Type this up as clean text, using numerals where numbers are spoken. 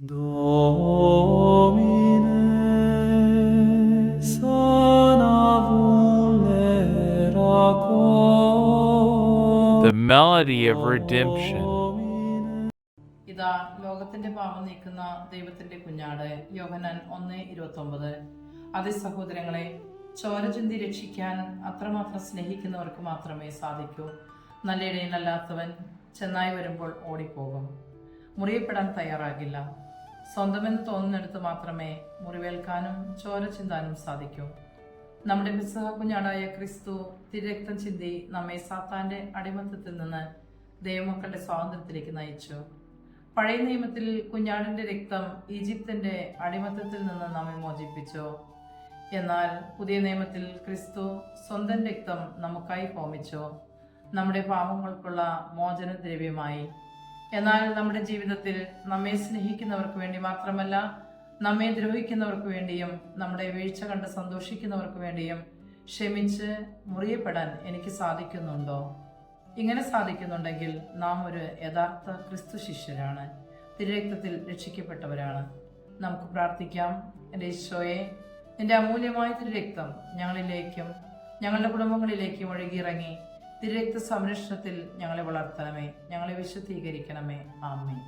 Domine, sana vulnera quo. The melody of redemption. ഇതാ ലോകത്തിന്റെ പാപം നീക്കുന്ന ദൈവത്തിന്റെ കുഞ്ഞാട്. യോഹന്നാൻ 1:29. അതേ സഹോദരങ്ങളെ, ചോര ചിന്തി രക്ഷിക്കാൻ അത്രമാത്രം സ്നേഹിക്കുന്നവർക്ക് മാത്രമേ സാധിക്കൂ. നല്ല ഇടയനല്ലാത്തവൻ ചെന്നായി വരുമ്പോൾ ഓടിപ്പോകും, മുറിയപ്പെടാൻ തയ്യാറാകില്ല. സ്വന്തമെന്ന് തോന്നുന്നിടത്ത് മാത്രമേ മുറിവേൽക്കാനും ചോര ചിന്താനും സാധിക്കൂ. നമ്മുടെ പെസഹ കുഞ്ഞാടായ ക്രിസ്തു തിരുരക്തം ചിന്തി നമ്മെ സാത്താന്റെ അടിമത്തത്തിൽ നിന്ന് ദൈവമക്കളുടെ സ്വാതന്ത്ര്യത്തിലേക്ക് നയിച്ചു. പഴയ നിയമത്തിൽ കുഞ്ഞാടിന്റെ രക്തം ഈജിപ്തിന്റെ അടിമത്തത്തിൽ നിന്ന് നമ്മെ മോചിപ്പിച്ചു. എന്നാൽ പുതിയ നിയമത്തിൽ ക്രിസ്തു സ്വന്തം രക്തം നമുക്കായി ഹോമിച്ചു, നമ്മുടെ പാപങ്ങൾക്കുള്ള മോചനദ്രവ്യമായി. എന്നാൽ നമ്മുടെ ജീവിതത്തിൽ നമ്മെ സ്നേഹിക്കുന്നവർക്ക് വേണ്ടി മാത്രമല്ല, നമ്മെ ദ്രോഹിക്കുന്നവർക്ക് വേണ്ടിയും നമ്മുടെ വീഴ്ച കണ്ട് സന്തോഷിക്കുന്നവർക്ക് വേണ്ടിയും ക്ഷമിച്ച് മുറിയപ്പെടാൻ എനിക്ക് സാധിക്കുന്നുണ്ടോ? ഇങ്ങനെ സാധിക്കുന്നുണ്ടെങ്കിൽ നാം ഒരു യഥാർത്ഥ ക്രിസ്തു ശിഷ്യരാണ്, തിരുരക്തത്തിൽ രക്ഷിക്കപ്പെട്ടവരാണ്. നമുക്ക് പ്രാർത്ഥിക്കാം. എൻ്റെ ഈശോയെ, നിന്റെ അമൂല്യമായ തിരുരക്തം ഞങ്ങളിലേക്കും ഞങ്ങളുടെ കുടുംബങ്ങളിലേക്കും ഒഴുകിയിറങ്ങി തിരുരക്ത സംരക്ഷണത്തിൽ ഞങ്ങളെ വളർത്തണമേ, ഞങ്ങളെ വിശുദ്ധീകരിക്കണമേ. ആമേൻ.